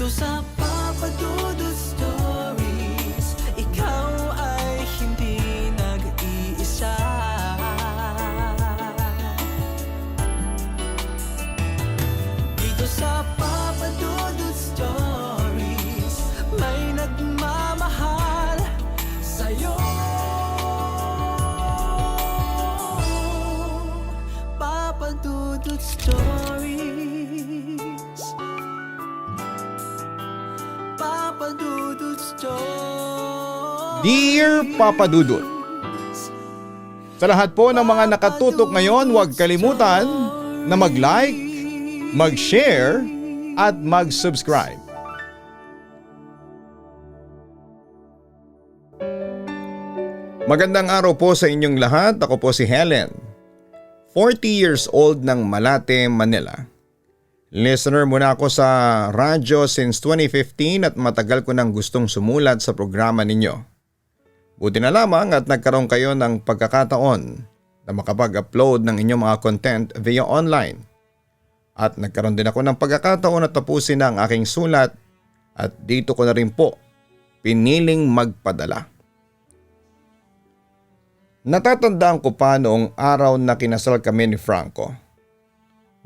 sa Papa Dudut Stories, ikaw ay hindi nag-iisa. Dito sa Papa Dudut Stories, may nagmamahal sa'yo. Papa Dudut Stories, Papa Dudut Stories. Dear Papa Dudut, sa lahat po ng mga nakatutok ngayon, huwag kalimutan na mag-like, mag-share at mag-subscribe. Magandang araw po sa inyong lahat. Ako po si Helen, 40 years old ng Malate, Manila. Listener muna ako sa radyo since 2015 at matagal ko nang gustong sumulat sa programa ninyo. Buti na lamang at nagkaroon kayo ng pagkakataon na makapag-upload ng inyong mga content via online. At nagkaroon din ako ng pagkakataon na tapusin ang aking sulat at dito ko na rin po piniling magpadala. Natatandaan ko pa noong araw na kinasal kami ni Franco.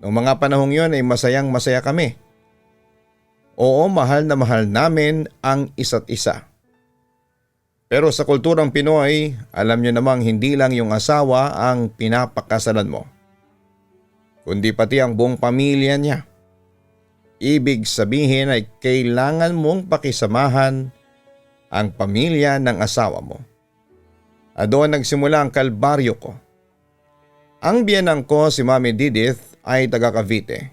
Noong mga panahong yun ay masayang masaya kami. Oo, mahal na mahal namin ang isa't isa. Pero sa kulturang Pinoy, alam nyo namang hindi lang yung asawa ang pinapakasalan mo, kundi pati ang buong pamilya niya. Ibig sabihin ay kailangan mong pakisamahan ang pamilya ng asawa mo. At doon nagsimula ang kalbaryo ko. Ang biyenang ko si Mami Didith ay taga Cavite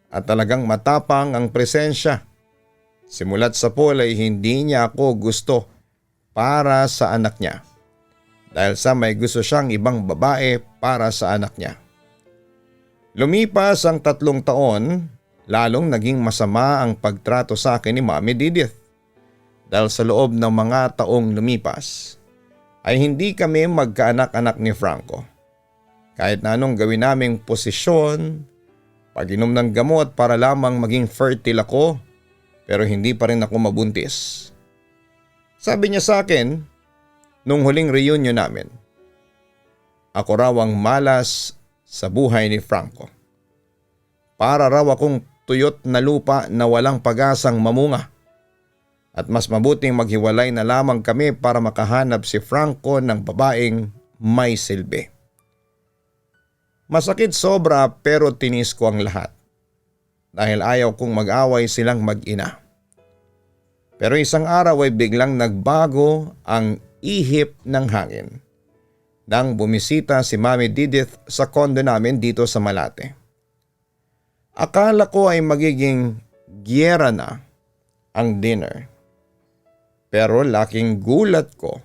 at talagang matapang ang presensya. Simulat sa pool ay hindi niya ako gusto para sa anak niya dahil sa may gusto siyang ibang babae para sa anak niya. Lumipas ang 3 taon, lalong naging masama ang pagtrato sa akin ni Mami Didith dahil sa loob ng mga taong lumipas ay hindi kami magkaanak-anak ni Franco. Kahit na anong gawin naming posisyon, pag-inom ng gamot para lamang maging fertile ako, pero hindi pa rin ako mabuntis. Sabi niya sa akin, nung huling reunion namin, ako raw ang malas sa buhay ni Franco. Para raw akong tuyot na lupa na walang pag-asang mamunga. At mas mabuting maghiwalay na lamang kami para makahanap si Franco ng babaeng may silbi. Masakit sobra pero tinis ko ang lahat dahil ayaw kong mag-away silang mag-ina. Pero isang araw ay biglang nagbago ang ihip ng hangin nang bumisita si Mami Didith sa condo namin dito sa Malate. Akala ko ay magiging giyera na ang dinner. Pero laking gulat ko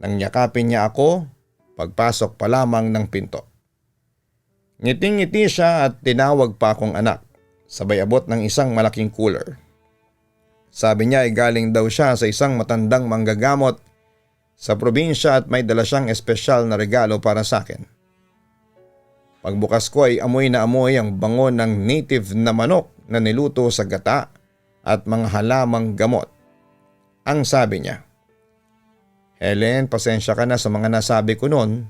nang yakapin niya ako pagpasok pa lamang ng pinto. Ngiting-ngiti siya at tinawag pa akong anak, sabay abot ng isang malaking cooler. Sabi niya ay galing daw siya sa isang matandang manggagamot sa probinsya at may dala siyang espesyal na regalo para sa akin. Pagbukas ko ay amoy na amoy ang bango ng native na manok na niluto sa gata at mga halamang gamot. Ang sabi niya, "Helen, pasensya ka na sa mga nasabi ko noon.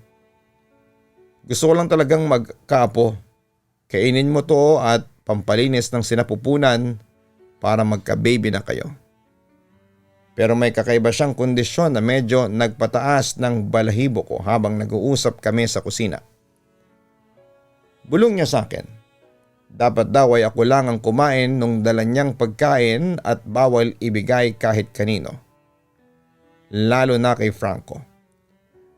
Gusto ko lang talagang magkapo. Kainin mo to at pampalinis ng sinapupunan para magka-baby na kayo." Pero may kakaiba siyang kondisyon na medyo nagpataas ng balahibo ko habang nag-uusap kami sa kusina. Bulong niya sa akin, dapat daw ay ako lang ang kumain nung dala niyang pagkain at bawal ibigay kahit kanino. Lalo na kay Franco.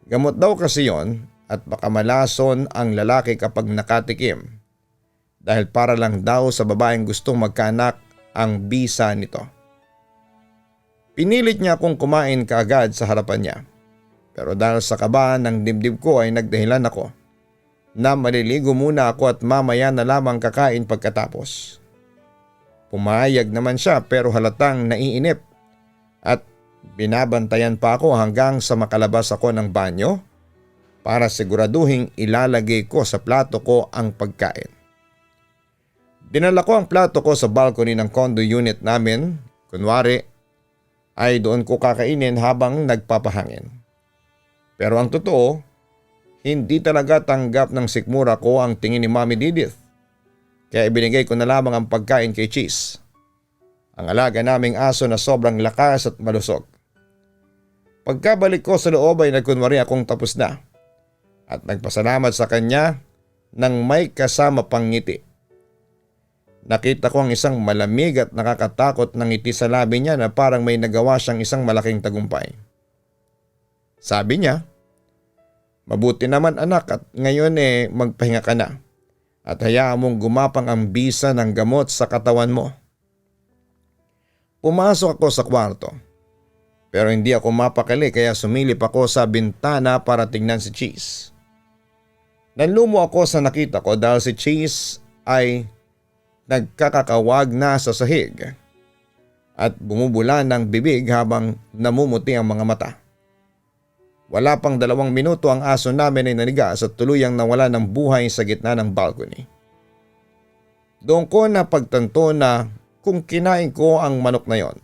Gamot daw kasi yon at baka malason ang lalaki kapag nakatikim dahil para lang daw sa babaeng gustong magkaanak ang bisa nito. Pinilit niya akong kumain kaagad sa harapan niya, pero dahil sa kaba ng dibdib ko ay nagdahilan ako na maliligo muna ako at mamaya na lamang kakain pagkatapos. Pumayag naman siya pero halatang naiinip at binabantayan pa ako hanggang sa makalabas ako ng banyo para siguraduhing ilalagay ko sa plato ko ang pagkain. Dinala ko ang plato ko sa balcony ng condo unit namin. Kunwari ay doon ko kakainin habang nagpapahangin. Pero ang totoo, hindi talaga tanggap ng sikmura ko ang tingin ni Mami Didith. Kaya ibinigay ko na lamang ang pagkain kay Cheese, ang alaga naming aso na sobrang lakas at malusog. Pagkabalik ko sa loob ay nagkunwari akong tapos na at nagpasalamat sa kanya nang may kasama pang ngiti. Nakita ko ang isang malamig at nakakatakot na ngiti sa labi niya na parang may nagawa siyang isang malaking tagumpay. Sabi niya, "Mabuti naman anak at ngayon magpahinga ka na at hayaan mong gumapang ang bisa ng gamot sa katawan mo." Pumasok ako sa kwarto pero hindi ako mapakali kaya sumilip ako sa bintana para tingnan si Cheese. Nanlumo ako sa nakita ko dahil si Cheese ay nagkakakawag na sa sahig at bumubula ng bibig habang namumuti ang mga mata. Wala pang 2 minuto ang aso namin ay nanigas at tuluyang nawala ng buhay sa gitna ng balcony. Doon ko napagtanto na kung kinain ko ang manok na yon,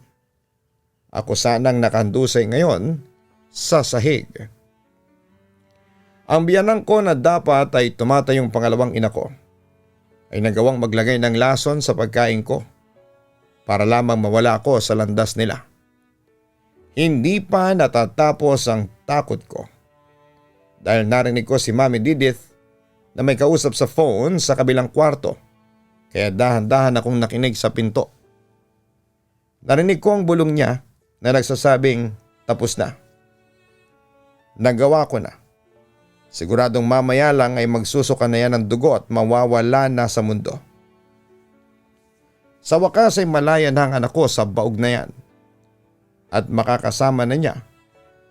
ako sanang nakandusay ngayon sa sahig. Ang biyanang ko na dapat ay tumatayong pangalawang ina ko ay nagawang maglagay ng lason sa pagkain ko para lamang mawala ako sa landas nila. Hindi pa natatapos ang takot ko dahil narinig ko si Mami Didith na may kausap sa phone sa kabilang kwarto kaya dahan-dahan akong nakinig sa pinto. Narinig ko ang bulong niya na nagsasabing tapos na. Nagawa ko na. Siguradong mamaya lang ay magsusuka na yan ng dugo at mawawala na sa mundo. Sa wakas ay malaya na ang anak ko sa baog na yan at makakasama na niya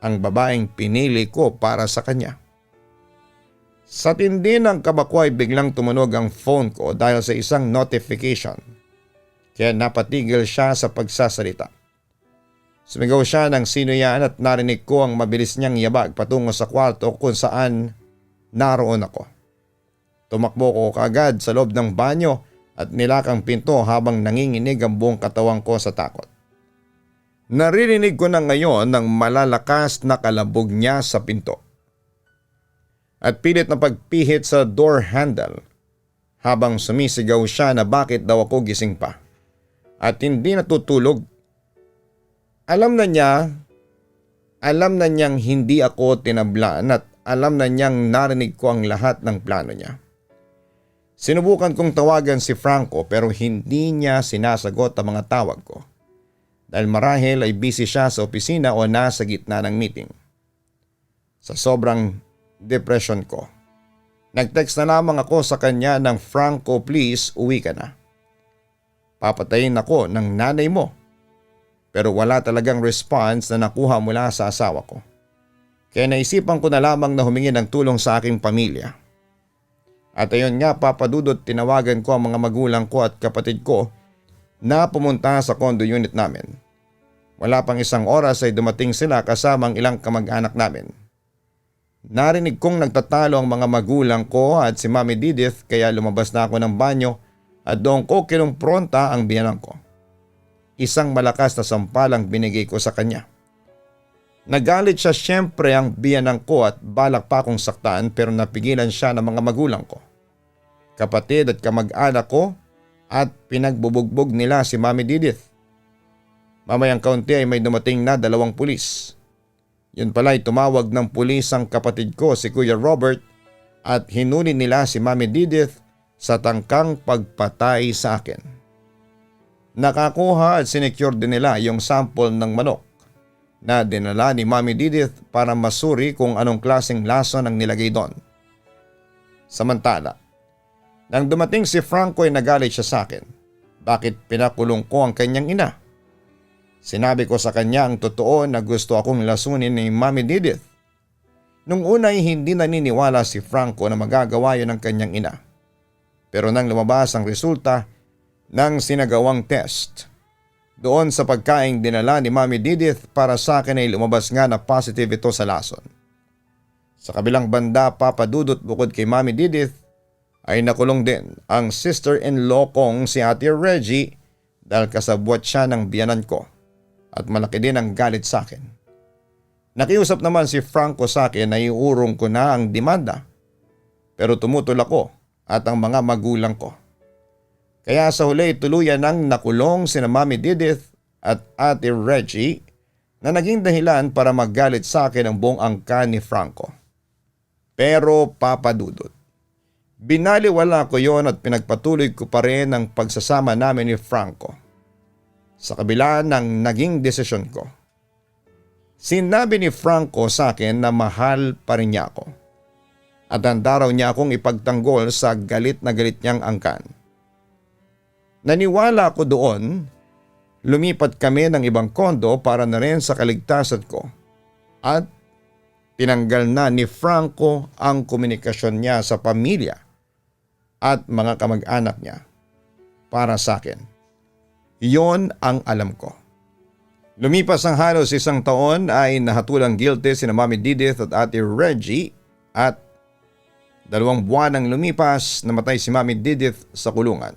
ang babaeng pinili ko para sa kanya. Sa tindi ng kaba ko ay biglang tumunog ang phone ko dahil sa isang notification kaya napatigil siya sa pagsasalita. Sumigaw siya ng sino yan at narinig ko ang mabilis niyang yabag patungo sa kwarto kung saan naroon ako. Tumakbo ko kaagad sa loob ng banyo at nilakang pinto habang nanginginig ang buong katawan ko sa takot. Naririnig ko na ngayon ng malalakas na kalabog niya sa pinto. At pilit na pagpihit sa door handle habang sumisigaw siya na bakit daw ako gising pa at hindi natutulog. Alam na niyang hindi ako tinablaan at alam na niyang narinig ko ang lahat ng plano niya. Sinubukan kong tawagan si Franco pero hindi niya sinasagot ang mga tawag ko dahil marahil ay busy siya sa opisina o nasa gitna ng meeting. Sa sobrang depression ko, nag-text na lamang ako sa kanya ng Franco, please uwi ka na. Papatayin ako ng nanay mo. Pero wala talagang response na nakuha mula sa asawa ko. Kaya naisipan ko na lamang na humingi ng tulong sa aking pamilya. At ayun nga papadudot tinawagan ko ang mga magulang ko at kapatid ko na pumunta sa condo unit namin. Wala pang 1 oras ay dumating sila kasama ang ilang kamag-anak namin. Narinig kong nagtatalo ang mga magulang ko at si Mami Didith kaya lumabas na ako ng banyo at doon ko kinumpronta ang biyanang ko. Isang malakas na sampalang binigay ko sa kanya. Nagalit siya siyempre ang biyanang ko at balak pa akong saktan pero napigilan siya ng mga magulang ko, kapatid at kamag-anak ko at pinagbubugbog nila si Mami Didith. Mamayang kaunti ay may dumating na 2 pulis. Yun pala ay tumawag ng pulis ang kapatid ko si Kuya Robert at hinuli nila si Mami Didith sa tangkang pagpatay sa akin. Nakakuha at sinecure din nila yung sample ng manok na dinala ni Mami Didith para masuri kung anong klaseng lason ang nilagay doon. Samantala, nang dumating si Franco ay nagalit siya sa akin. Bakit pinakulong ko ang kanyang ina? Sinabi ko sa kanya ang totoo na gusto akong lasunin ni Mami Didith. Nung una ay hindi naniniwala si Franco na magagawa yun ng kanyang ina. Pero nang lumabas ang resulta ng sinagawang test doon sa pagkaing dinala ni Mami Didith para sa akin ay lumabas nga na positive ito sa lason. Sa kabilang banda papadudot bukod kay Mami Didith ay nakulong din ang sister-in-law kong si Ate Reggie dahil kasabwat siya ng biyanan ko at malaki din ang galit sa akin. Nakiusap naman si Franco sa akin na iurong ko na ang demanda pero tumutol ako at ang mga magulang ko. Kaya sa huli tuluyan nang nakulong sina Mami Didith at Ate Reggie na naging dahilan para maggalit sa akin ang buong angkan ni Franco. Pero Papa Dudut, binaliwala ko yon at pinagpatuloy ko pa rin ang pagsasama namin ni Franco. Sa kabila ng naging desisyon ko. Sinabi ni Franco sa akin na mahal pa rin niya ako. At handa raw niya akong ipagtanggol sa galit na galit niyang angkan. Naniwala ako doon, lumipat kami ng ibang kondo para na rin sa kaligtasan ko. At tinanggal na ni Franco ang komunikasyon niya sa pamilya at mga kamag-anak niya para sa akin. Iyon ang alam ko. Lumipas ang halos 1 taon ay nahatulang guilty sina Mami Didith at Ate Reggie at 2 buwan ang lumipas namatay si Mami Didith sa kulungan.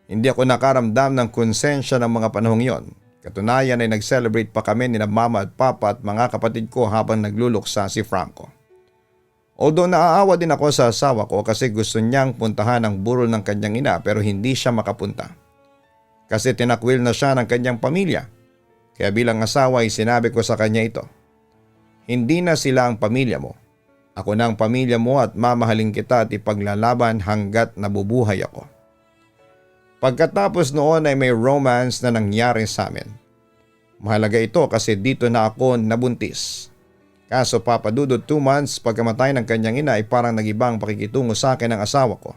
Hindi ako nakaramdam ng konsensya ng mga panahong yon. Katunayan ay nag-celebrate pa kami ni Mama at Papa at mga kapatid ko habang nagluluksa si Franco. Although naaawa din ako sa asawa ko kasi gusto niyang puntahan ang burol ng kanyang ina pero hindi siya makapunta. Kasi tinakwil na siya ng kanyang pamilya. Kaya bilang asawa ay sinabi ko sa kanya ito. Hindi na sila ang pamilya mo. Ako na ang pamilya mo at mamahalin kita at ipaglalaban hanggat nabubuhay ako. Pagkatapos noon ay may romance na nangyari sa amin. Mahalaga ito kasi dito na ako nabuntis. Kaso Papa Dudut 2 months pagkamatay ng kanyang ina ay parang nagibang pakikitungo sa akin ng asawa ko.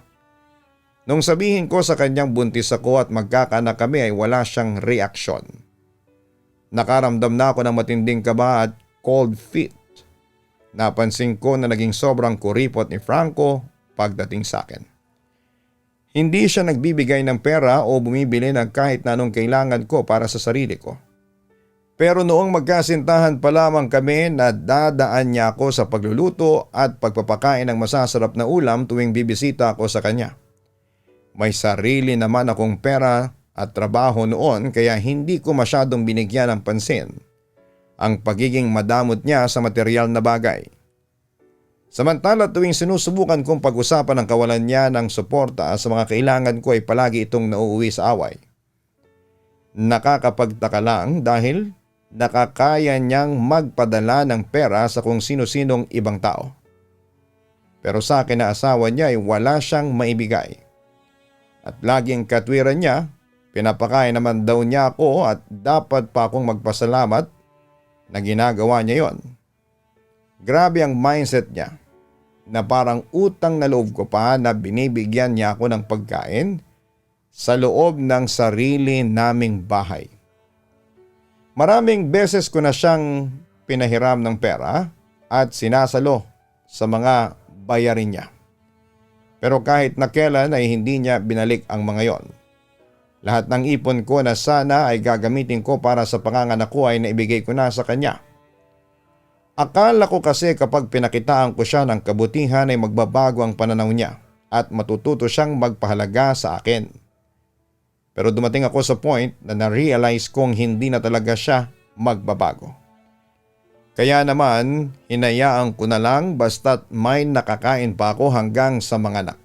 Nung sabihin ko sa kanyang buntis ako at magkakaanak kami ay wala siyang reaksyon. Nakaramdam na ako ng matinding kaba at cold feet. Napansin ko na naging sobrang kuripot ni Franco pagdating sa akin. Hindi siya nagbibigay ng pera o bumibili ng kahit na anong kailangan ko para sa sarili ko. Pero noong magkasintahan pa lamang kami na dadaan niya ako sa pagluluto at pagpapakain ng masasarap na ulam tuwing bibisita ako sa kanya. May sarili naman akong pera at trabaho noon kaya hindi ko masyadong binigyan ng pansin ang pagiging madamot niya sa material na bagay. Samantala tuwing sinusubukan kong pag-usapan ang kawalan niya ng suporta sa mga kailangan ko ay palagi itong nauuwi sa away. Nakakapagtaka lang dahil nakakaya niyang magpadala ng pera sa kung sino-sinong ibang tao. Pero sa akin na asawa niya ay wala siyang maibigay. At laging katwiran niya, pinapakain naman daw niya ako at dapat pa akong magpasalamat na ginagawa niya yon. Grabe ang mindset niya na parang utang na loob ko pa na binibigyan niya ako ng pagkain sa loob ng sarili naming bahay. Maraming beses ko na siyang pinahiram ng pera at sinasalo sa mga bayarin niya. Pero kahit na kailan ay hindi niya binalik ang mga yon. Lahat ng ipon ko na sana ay gagamitin ko para sa panganganak ko ay naibigay ko na sa kanya. Akala ko kasi kapag pinakitaan ko siya ng kabutihan ay magbabago ang pananaw niya at matututo siyang magpahalaga sa akin. Pero dumating ako sa point na na-realize kong hindi na talaga siya magbabago. Kaya naman hinayaan ko na lang basta't may nakakain pa ako hanggang sa mga anak.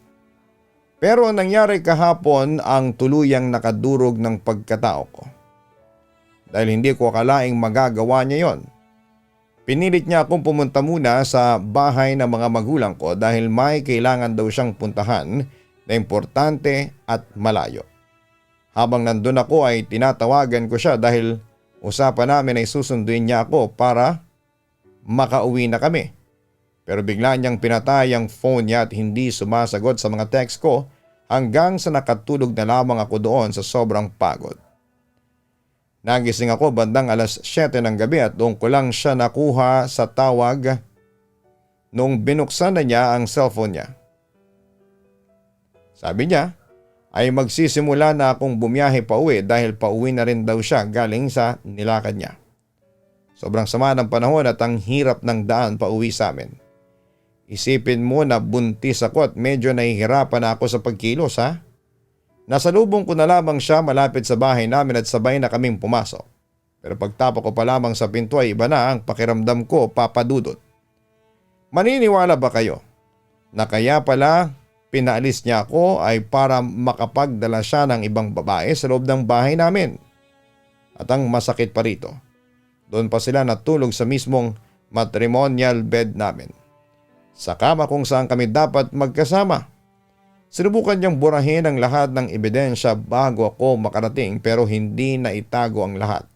Pero ang nangyari kahapon ang tuluyang nakadurog ng pagkatao ko. Dahil hindi ko akalaing magagawa niya yon. Pinilit niya akong pumunta muna sa bahay ng mga magulang ko dahil may kailangan daw siyang puntahan na importante at malayo. Habang nandun ako ay tinatawagan ko siya dahil usapan namin ay susunduin niya ako para makauwi na kami. Pero bigla niyang pinatay ang phone niya at hindi sumasagot sa mga text ko hanggang sa nakatulog na lamang ako doon sa sobrang pagod. Nagising ako bandang 7:00 ng gabi at doon ko lang siya nakuha sa tawag nung binuksan na niya ang cellphone niya. Sabi niya ay magsisimula na akong bumiyahe pa uwi dahil pauwi na rin daw siya galing sa nilakad niya. Sobrang sama ng panahon at ang hirap ng daan pa uwi sa amin. Isipin mo na buntis ako at medyo nahihirapan ako sa pagkilos ha. Nasalubong ko na lamang siya malapit sa bahay namin at sabay na kaming pumasok. Pero pagtapok ko pa lamang sa pinto ay iba na ang pakiramdam ko, Papa Dudut. Maniniwala ba kayo na kaya pala pinaalis niya ako ay para makapagdala siya ng ibang babae sa loob ng bahay namin? At ang masakit pa rito, doon pa sila natulog sa mismong matrimonial bed namin. Sa kama kung saan kami dapat magkasama. Sinubukan niyang burahin ang lahat ng ebidensya bago ako makarating pero hindi na itago ang lahat.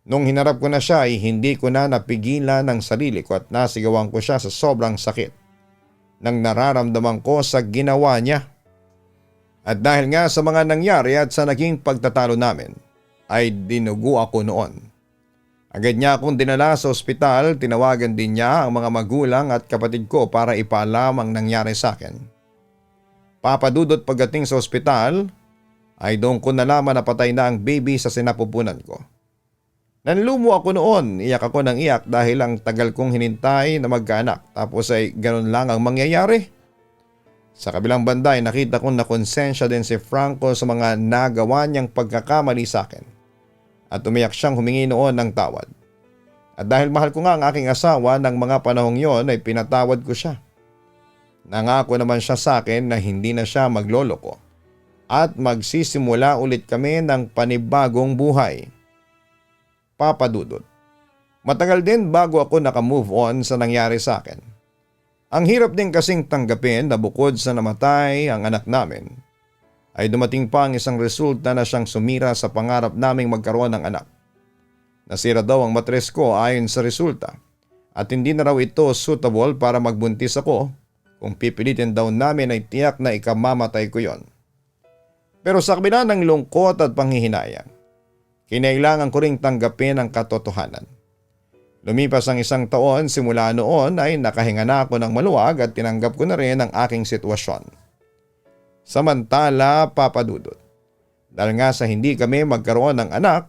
Nung hinarap ko na siya ay hindi ko na napigilan ng sarili ko at nasigawan ko siya sa sobrang sakit nang nararamdaman ko sa ginawa niya. At dahil nga sa mga nangyari at sa naging pagtatalo namin ay dinugo ako noon. Agad niya akong dinala sa ospital, tinawagan din niya ang mga magulang at kapatid ko para ipaalam ang nangyari sa akin. Papa Dudut, pagdating sa ospital ay doon ko nalaman na patay na ang baby sa sinapupunan ko. Nanlumo ako noon, iyak ako ng iyak dahil ang tagal kong hinintay na magkaanak tapos ay ganun lang ang mangyayari. Sa kabilang banda ay nakita kong nakonsensya din si Franco sa mga nagawa niyang pagkakamali sa akin. At umiyak siyang humingi noon ng tawad. At dahil mahal ko nga ang aking asawa ng mga panahong yon ay pinatawad ko siya. Nangako naman siya sa akin na hindi na siya magloloko at magsisimula ulit kami ng panibagong buhay. Papa Dudut, matagal din bago ako nakamove on sa nangyari sa akin. Ang hirap din kasing tanggapin na bukod sa namatay ang anak namin, ay dumating pa ang isang resulta na siyang sumira sa pangarap naming magkaroon ng anak. Nasira daw ang matres ko ayon sa resulta at hindi na raw ito suitable para magbuntis ako. Kung pipilitin daw namin ay tiyak na ikamamatay ko yon. Pero sa kabila ng lungkot at panghihinayang, kinailangan ko ring tanggapin ang katotohanan. Lumipas ang 1 taon simula noon ay nakahinga na ako ng maluwag at tinanggap ko na rin ang aking sitwasyon. Samantala, Papa Dudut, dahil nga sa hindi kami magkaroon ng anak,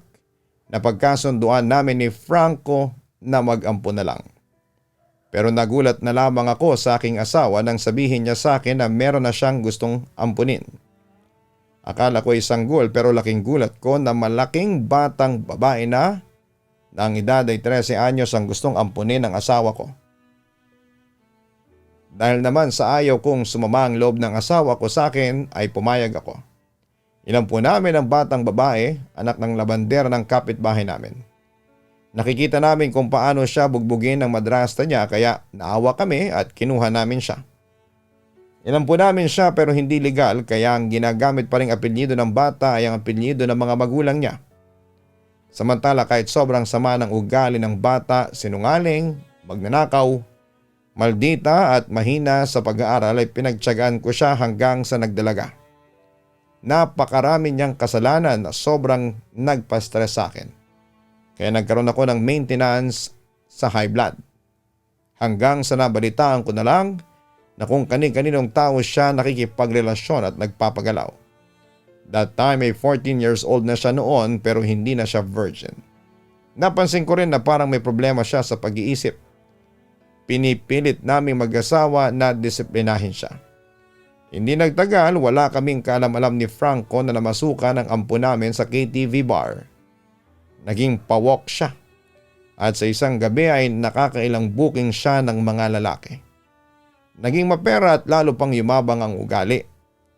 napagkasunduan namin ni Franco na mag-ampon na lang. Pero nagulat na lamang ako sa aking asawa nang sabihin niya sa akin na meron na siyang gustong ampunin. Akala ko isang sanggol pero laking gulat ko na malaking batang babae na ang edad ay 13 anyos ang gustong ampunin ng asawa ko. Dahil naman sa ayaw kong sumama ang loob ng asawa ko sa akin ay pumayag ako. Inampo namin ang batang babae, anak ng labander ng kapitbahay namin. Nakikita namin kung paano siya bugbugin ng madrasta niya kaya naawa kami at kinuha namin siya. Inampo namin siya pero hindi legal kaya ang ginagamit pa ring apelyido ng bata ay ang apelyido ng mga magulang niya. Samantala kahit sobrang sama ng ugali ng bata, sinungaling, magnanakaw, maldita at mahina sa pag-aaral ay pinagtiyagaan ko siya hanggang sa nagdalaga. Napakarami niyang kasalanan na sobrang nagpa-stress sa akin. Kaya nagkaroon ako ng maintenance sa high blood. Hanggang sa nabalitaan ko na lang na kung kani-kaninong tao siya nakikipagrelasyon at nagpapagalaw. That time ay 14 years old na siya noon pero hindi na siya virgin. Napansin ko rin na parang may problema siya sa pag-iisip. Pinipilit naming mag-asawa na disiplinahin siya. Hindi nagtagal, wala kaming kaalam-alam ni Franco na namasukan ang ampo namin sa KTV bar. Naging pawok siya at sa isang gabi ay nakakailang booking siya ng mga lalaki. Naging mapera at lalo pang yumabang ang ugali.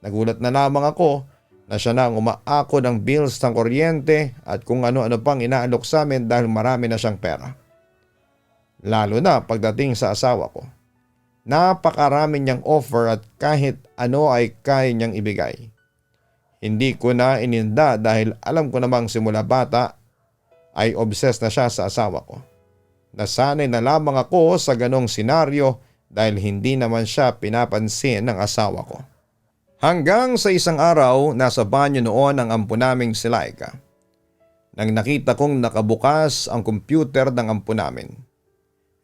Nagulat na lamang ako na siya na ang umaako ng bills ng kuryente at kung ano-ano pang inaalok sa amin dahil marami na siyang pera. Lalo na pagdating sa asawa ko. Napakarami niyang offer at kahit ano ay kaya niyang ibigay. Hindi ko na ininda dahil alam ko namang simula bata ay obsessed na siya sa asawa ko. Nasanay na lamang ako sa ganong senaryo dahil hindi naman siya pinapansin ng asawa ko. Hanggang sa isang araw, nasa banyo noon ang ampo naming si Laika. Nang nakita kong nakabukas ang computer ng ampo namin.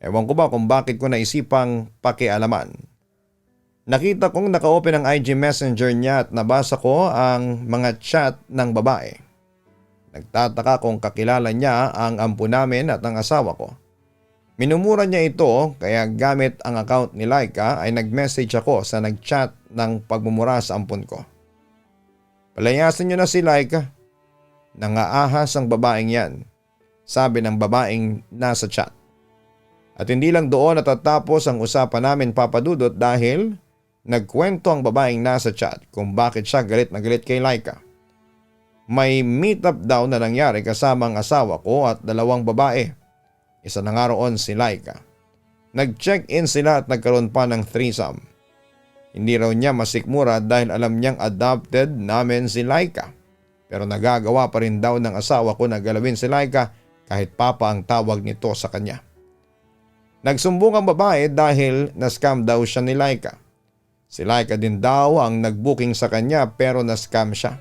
Ewan ko ba kung bakit ko naisipang pakialaman. Nakita kong naka-open ang IG Messenger niya at nabasa ko ang mga chat ng babae. Nagtataka kung kakilala niya ang ampo namin at ang asawa ko. Minumura niya ito kaya gamit ang account ni Laika ay nag-message ako sa nag-chat ng pagmumura sa ampon ko. Palayasin niyo na si Laika. Nangaahas ang babaeng yan, sabi ng babaeng nasa chat. At hindi lang doon natatapos ang usapan namin Papa Dudut dahil nagkwento ang babaeng nasa chat kung bakit siya galit na galit kay Laika. May meetup daw na nangyari kasama ang asawa ko at dalawang babae. Isa na nga roon si Laika. Nag-check-in sila at nagkaroon pa ng threesome. Hindi raw niya masikmura dahil alam niyang adopted namin si Laika. Pero nagagawa pa rin daw ng asawa ko na galawin si Laika kahit papa ang tawag nito sa kanya. Nagsumbong ang babae dahil na-scam daw siya ni Laika. Si Laika din daw ang nag-booking sa kanya pero na-scam siya.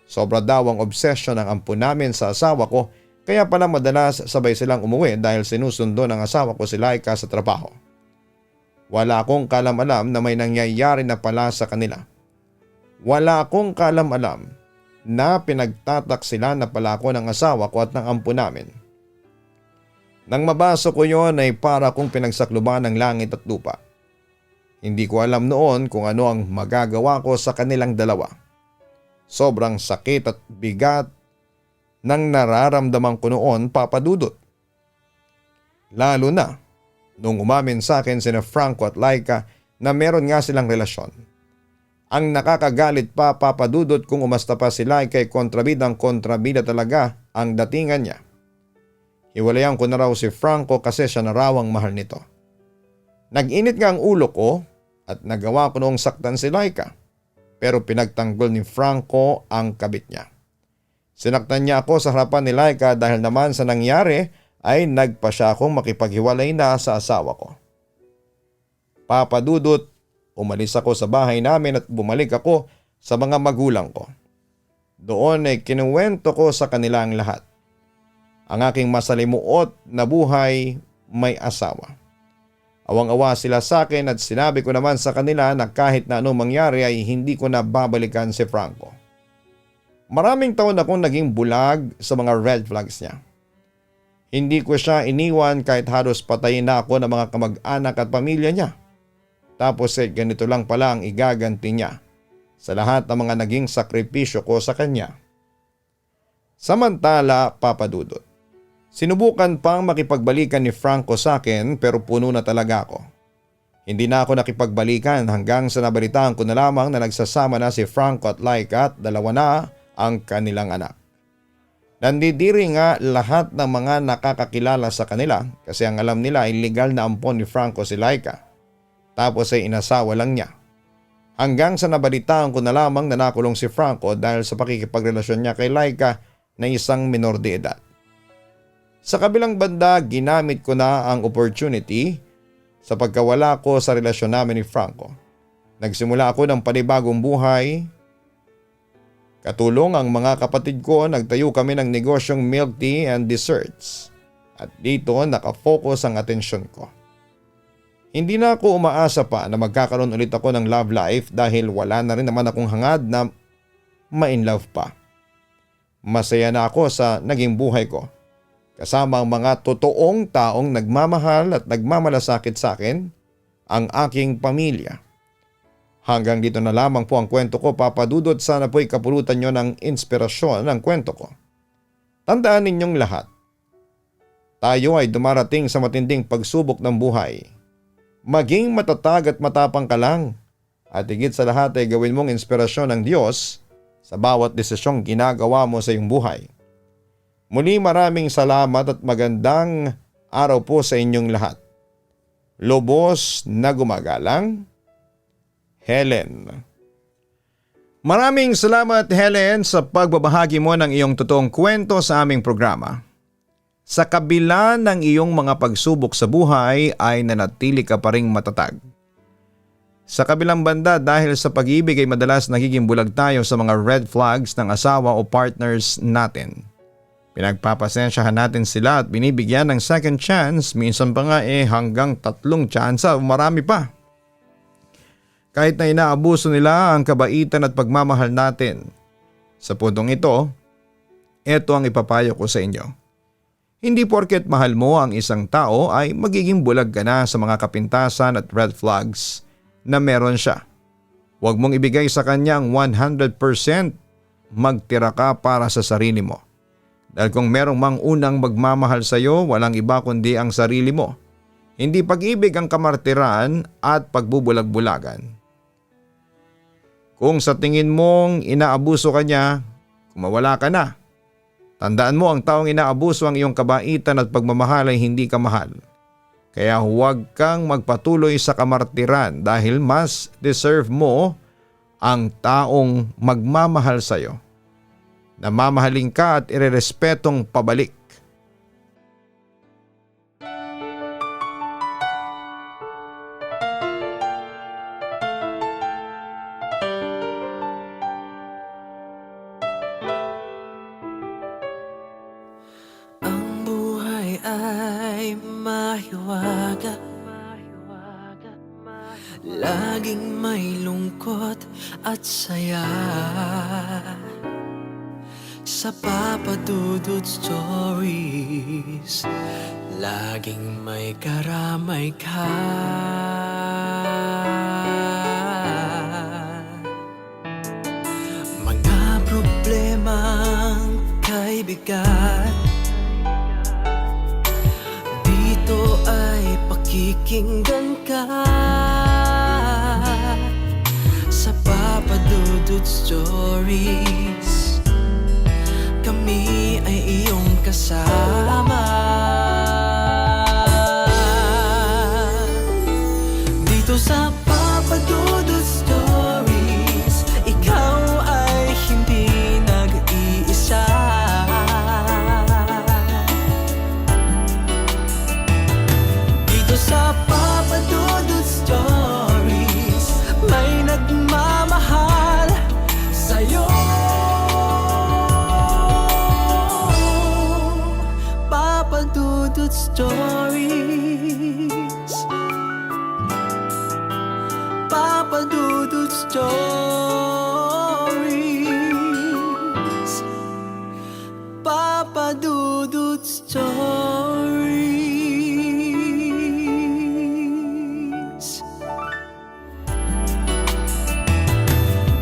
Sobra daw ang obsession ng ampo namin sa asawa ko kaya pala madalas sabay silang umuwi dahil sinusundo ng asawa ko si Laika sa trabaho. Wala akong kalam-alam na may nangyayari na pala sa kanila. Wala akong kalam-alam na pinagtataksilan na pala ako ng asawa ko at ng ampo namin. Nang mabasa ko yon ay para kong pinagsakluban ng langit at lupa. Hindi ko alam noon kung ano ang magagawa ko sa kanilang dalawa. Sobrang sakit at bigat nang nararamdaman ko noon Papa Dudut. Lalo na nung umamin sa akin sina Franco at Laika na meron nga silang relasyon. Ang nakakagalit pa Papa Dudut kung umasta pa si Laika ay kontrabida talaga ang datingan niya. Hiwalayan ko na raw si Franco kasi siya na raw ang mahal nito. Nag-init nga ang ulo ko at nagawa ko noong saktan si Laika pero pinagtanggol ni Franco ang kabit niya. Sinaktan niya ako sa harapan ni Laika dahil naman sa nangyari ay nagpa siya akong makipaghiwalay na sa asawa ko. Papa Dudut, umalis ako sa bahay namin at bumalik ako sa mga magulang ko. Doon ay kinuwento ko sa kanila ang lahat. Ang aking masalimuot na buhay may asawa. Awang-awa sila sa akin at sinabi ko naman sa kanila na kahit na anong mangyari ay hindi ko na babalikan si Franco. Maraming taon akong naging bulag sa mga red flags niya. Hindi ko siya iniwan kahit halos patayin na ako ng mga kamag-anak at pamilya niya. Tapos ganito lang pala ang igaganti niya sa lahat ng mga naging sakripisyo ko sa kanya. Samantala, Papa Dudut, sinubukan pang makipagbalikan ni Franco sa akin pero puno na talaga ako. Hindi na ako nakipagbalikan hanggang sa nabalitaan ko na lamang na nagsasama na si Franco at Laika at dalawa na ang kanilang anak. Nandidiri nga lahat ng mga nakakakilala sa kanila kasi ang alam nila ay legal na ampon ni Franco si Laika. Tapos ay inasawa lang niya. Hanggang sa nabalitaan ko na lamang na nakulong si Franco dahil sa pakikipagrelasyon niya kay Laika na isang minor de edad. Sa kabilang banda, ginamit ko na ang opportunity sa pagkawala ko sa relasyon namin ni Franco. Nagsimula ako ng panibagong buhay. Katulong ang mga kapatid ko, nagtayo kami ng negosyong milk tea and desserts. At dito nakafocus ang atensyon ko. Hindi na ako umaasa pa na magkakaroon ulit ako ng love life dahil wala na rin naman akong hangad na ma-in-love pa. Masaya na ako sa naging buhay ko. Kasama ang mga totoong taong nagmamahal at nagmamalasakit sa akin, ang aking pamilya. Hanggang dito na lamang po ang kwento ko, Papa Dudut. Sana po'y kapulutan nyo ng inspirasyon ng kwento ko. Tandaan ninyong lahat, tayo ay dumarating sa matinding pagsubok ng buhay. Maging matatag at matapang ka lang. At higit sa lahat ay gawin mong inspirasyon ng Diyos sa bawat desisyong ginagawa mo sa iyong buhay. Muli maraming salamat at magandang araw po sa inyong lahat. Lubos na gumagalang, Helen. Maraming salamat Helen sa pagbabahagi mo ng iyong totoong kwento sa aming programa. Sa kabila ng iyong mga pagsubok sa buhay ay nanatili ka pa ring matatag. Sa kabilang banda dahil sa pag-ibig ay madalas nagiging bulag tayo sa mga red flags ng asawa o partners natin. Pinagpapasensyahan natin sila at binibigyan ng second chance, minsan pa nga hanggang 3 chance o marami pa. Kahit na inaabuso nila ang kabaitan at pagmamahal natin. Sa puntong ito, ito ang ipapayo ko sa inyo. Hindi porket mahal mo ang isang tao ay magiging bulag ka na sa mga kapintasan at red flags na meron siya. Huwag mong ibigay sa kanya ang 100%, magtira ka para sa sarili mo. Dahil kung merong mang unang magmamahal sa iyo, walang iba kundi ang sarili mo. Hindi pag-ibig ang kamartiran at pagbubulag-bulagan. Kung sa tingin mong inaabuso ka niya, kumawala ka na. Tandaan mo, ang taong inaabuso ang iyong kabaitan at pagmamahal ay hindi ka mahal. Kaya huwag kang magpatuloy sa kamartiran dahil mas deserve mo ang taong magmamahal sa iyo. Na mamahalin ka at irerespetong pabalik. Ang buhay ay mahiwaga, laging may lungkot at saya. Sa Papa Dudut Stories, laging may karamay ka. Mga problemang kay bigat, dito ay pakikinggan ka. Sa Papa Dudut Stories, kami ay iyong kasama. Dito sa Papa Dudut Stories, ikaw ay hindi nag-iisa. Dito sa Papa Dudut Stories, may nagmamahal sa'yo. Papa Dudut Stories, Papa Dudut Stories, Papa Dudut Stories.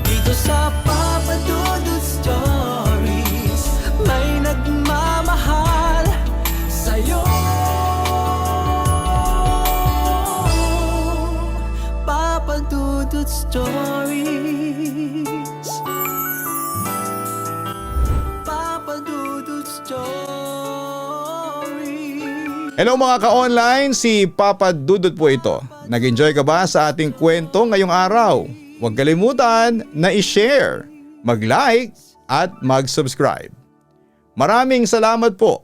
Dito sa Papa Dudut Stories, may nagmamahal sa'yo. Papa Dudut Stories, Papa Dudut Stories. Hello mga ka-online, si Papa Dudut po ito. Nag-enjoy ka ba sa ating kwento ngayong araw? Huwag kalimutan na i-share, mag-like at mag-subscribe. Maraming salamat po.